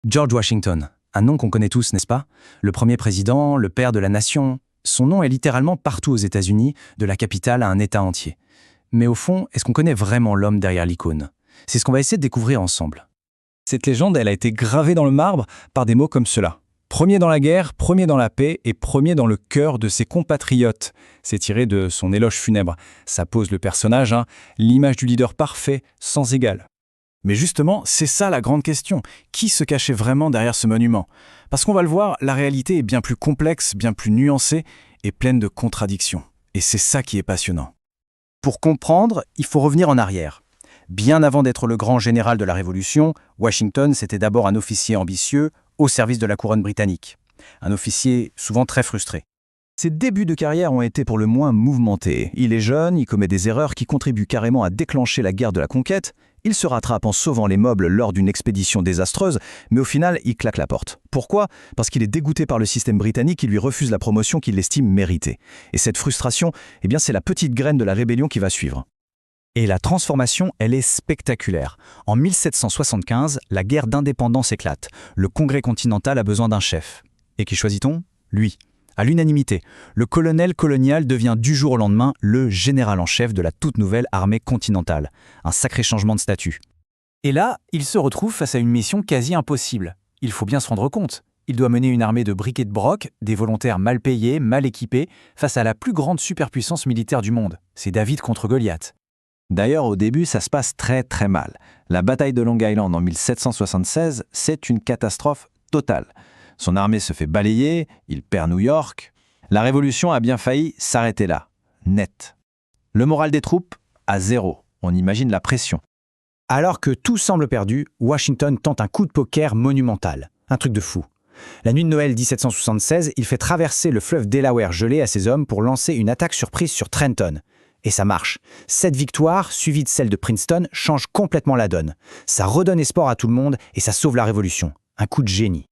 George Washington, un nom qu'on connaît tous, n'est-ce pas? Le premier président, le père de la nation. Son nom est littéralement partout aux États-Unis, de la capitale à un État entier. Mais au fond, est-ce qu'on connaît vraiment l'homme derrière l'icône? C'est ce qu'on va essayer de découvrir ensemble. Cette légende, elle a été gravée dans le marbre par des mots comme cela. Premier dans la guerre, premier dans la paix et premier dans le cœur de ses compatriotes. C'est tiré de son éloge funèbre. Ça pose le personnage, l'image du leader parfait, sans égal. Mais justement, c'est ça la grande question. Qui se cachait vraiment derrière ce monument? Parce qu'on va le voir, la réalité est bien plus complexe, bien plus nuancée et pleine de contradictions. Et c'est ça qui est passionnant. Pour comprendre, il faut revenir en arrière. Bien avant d'être le grand général de la Révolution, Washington, c'était d'abord un officier ambitieux au service de la couronne britannique. Un officier souvent très frustré. Ses débuts de carrière ont été pour le moins mouvementés. Il est jeune, il commet des erreurs qui contribuent carrément à déclencher la guerre de la conquête. Il se rattrape en sauvant les meubles lors d'une expédition désastreuse, mais au final, il claque la porte. Pourquoi? Parce qu'il est dégoûté par le système britannique qui lui refuse la promotion qu'il estime méritée. Et cette frustration, c'est la petite graine de la rébellion qui va suivre. Et la transformation, elle est spectaculaire. En 1775, la guerre d'indépendance éclate. Le Congrès continental a besoin d'un chef. Et qui choisit-on? Lui. À l'unanimité, le colonel colonial devient du jour au lendemain le général en chef de la toute nouvelle armée continentale. Un sacré changement de statut. Et là, il se retrouve face à une mission quasi impossible. Il faut bien se rendre compte. Il doit mener une armée de briquets de broc, des volontaires mal payés, mal équipés, face à la plus grande superpuissance militaire du monde. C'est David contre Goliath. D'ailleurs, au début, ça se passe très très mal. La bataille de Long Island en 1776, c'est une catastrophe totale. Son armée se fait balayer, il perd New York. La révolution a bien failli s'arrêter là, net. Le moral des troupes, à zéro. On imagine la pression. Alors que tout semble perdu, Washington tente un coup de poker monumental. Un truc de fou. La nuit de Noël 1776, il fait traverser le fleuve Delaware gelé à ses hommes pour lancer une attaque surprise sur Trenton. Et ça marche. Cette victoire, suivie de celle de Princeton, change complètement la donne. Ça redonne espoir à tout le monde et ça sauve la révolution. Un coup de génie.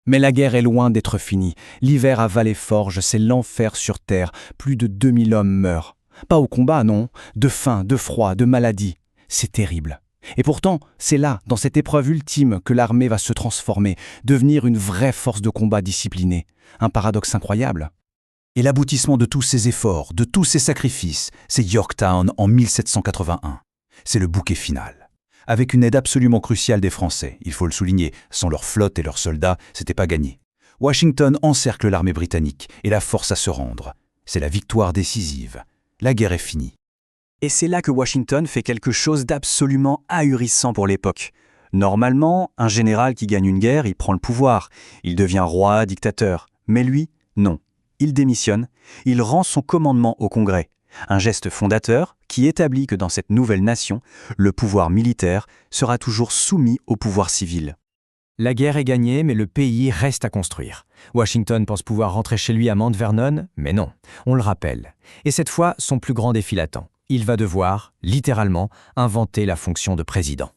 Mais la guerre est loin d'être finie. L'hiver à Valley-Forge, c'est l'enfer sur terre. Plus de 2000 hommes meurent. Pas au combat, non. De faim, de froid, de maladie. C'est terrible. Et pourtant, c'est là, dans cette épreuve ultime, que l'armée va se transformer, devenir une vraie force de combat disciplinée. Un paradoxe incroyable. Et l'aboutissement de tous ces efforts, de tous ces sacrifices, c'est Yorktown en 1781. C'est le bouquet final. Avec une aide absolument cruciale des Français, il faut le souligner, sans leur flotte et leurs soldats, c'était pas gagné. Washington encercle l'armée britannique et la force à se rendre. C'est la victoire décisive. La guerre est finie. Et c'est là que Washington fait quelque chose d'absolument ahurissant pour l'époque. Normalement, un général qui gagne une guerre, il prend le pouvoir. Il devient roi, dictateur. Mais lui, non. Il démissionne, il rend son commandement au Congrès. Un geste fondateur qui établit que dans cette nouvelle nation, le pouvoir militaire sera toujours soumis au pouvoir civil. La guerre est gagnée, mais le pays reste à construire. Washington pense pouvoir rentrer chez lui à Mount Vernon, mais non, on le rappelle. Et cette fois, son plus grand défi l'attend. Il va devoir, littéralement, inventer la fonction de président.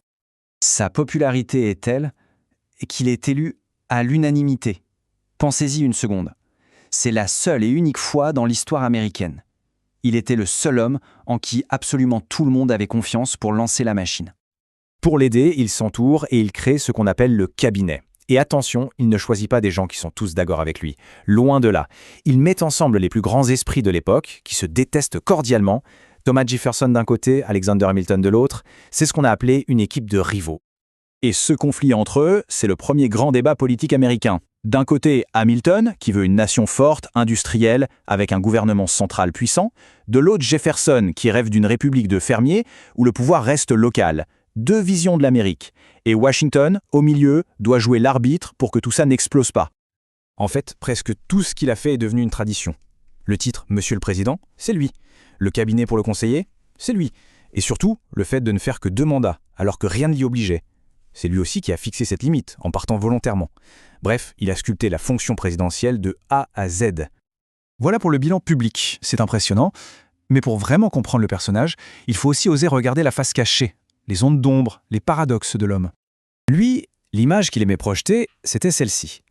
Sa popularité est telle qu'il est élu à l'unanimité. Pensez-y une seconde. C'est la seule et unique fois dans l'histoire américaine. Il était le seul homme en qui absolument tout le monde avait confiance pour lancer la machine. Pour l'aider, il s'entoure et il crée ce qu'on appelle le cabinet. Et attention, il ne choisit pas des gens qui sont tous d'accord avec lui. Loin de là. Il met ensemble les plus grands esprits de l'époque, qui se détestent cordialement. Thomas Jefferson d'un côté, Alexander Hamilton de l'autre. C'est ce qu'on a appelé une équipe de rivaux. Et ce conflit entre eux, c'est le premier grand débat politique américain. D'un côté, Hamilton, qui veut une nation forte, industrielle, avec un gouvernement central puissant. De l'autre, Jefferson, qui rêve d'une république de fermiers, où le pouvoir reste local. Deux visions de l'Amérique. Et Washington, au milieu, doit jouer l'arbitre pour que tout ça n'explose pas. En fait, presque tout ce qu'il a fait est devenu une tradition. Le titre « Monsieur le Président », c'est lui. Le cabinet pour le conseiller, c'est lui. Et surtout, le fait de ne faire que 2 mandats, alors que rien ne l'y obligeait. C'est lui aussi qui a fixé cette limite, en partant volontairement. Bref, il a sculpté la fonction présidentielle de A à Z. Voilà pour le bilan public, c'est impressionnant. Mais pour vraiment comprendre le personnage, il faut aussi oser regarder la face cachée, les ondes d'ombre, les paradoxes de l'homme. Lui, l'image qu'il aimait projeter, c'était celle-ci.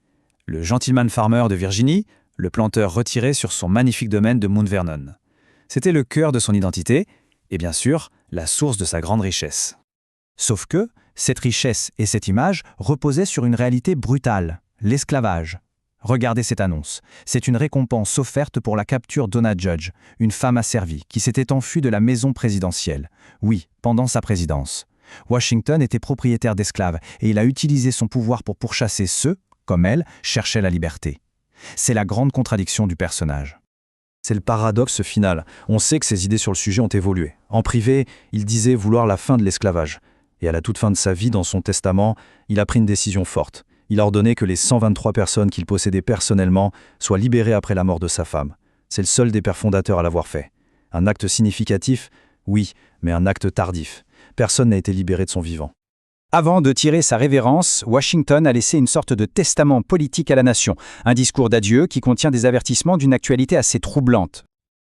Le gentleman farmer de Virginie, le planteur retiré sur son magnifique domaine de Mount Vernon. C'était le cœur de son identité, et bien sûr, la source de sa grande richesse. Sauf que, Cette richesse et cette image reposaient sur une réalité brutale, l'esclavage. Regardez cette annonce. C'est une récompense offerte pour la capture d'Onna Judge, une femme asservie qui s'était enfuie de la maison présidentielle. Oui, pendant sa présidence. Washington était propriétaire d'esclaves et il a utilisé son pouvoir pour pourchasser ceux, comme elle, cherchaient la liberté. C'est la grande contradiction du personnage. C'est le paradoxe final. On sait que ses idées sur le sujet ont évolué. En privé, il disait vouloir la fin de l'esclavage. Et à la toute fin de sa vie, dans son testament, il a pris une décision forte. Il a ordonné que les 123 personnes qu'il possédait personnellement soient libérées après la mort de sa femme. C'est le seul des pères fondateurs à l'avoir fait. Un acte significatif, oui, mais un acte tardif. Personne n'a été libéré de son vivant. Avant de tirer sa révérence, Washington a laissé une sorte de testament politique à la nation, un discours d'adieu qui contient des avertissements d'une actualité assez troublante.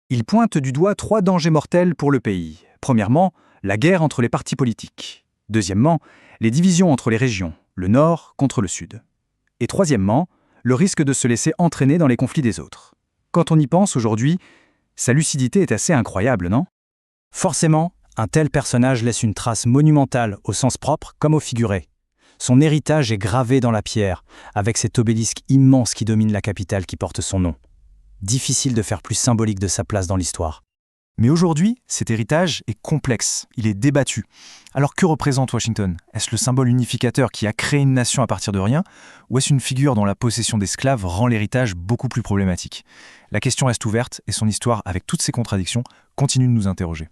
Il pointe du doigt 3 dangers mortels pour le pays. Premièrement, la guerre entre les partis politiques. Deuxièmement, les divisions entre les régions, le Nord contre le Sud. Et troisièmement, le risque de se laisser entraîner dans les conflits des autres. Quand on y pense aujourd'hui, sa lucidité est assez incroyable, non ? Forcément, un tel personnage laisse une trace monumentale au sens propre comme au figuré. Son héritage est gravé dans la pierre, avec cet obélisque immense qui domine la capitale qui porte son nom. Difficile de faire plus symbolique de sa place dans l'histoire. Mais aujourd'hui, cet héritage est complexe, il est débattu. Alors que représente Washington ? Est-ce le symbole unificateur qui a créé une nation à partir de rien ? Ou est-ce une figure dont la possession d'esclaves rend l'héritage beaucoup plus problématique ? La question reste ouverte et son histoire, avec toutes ses contradictions, continue de nous interroger.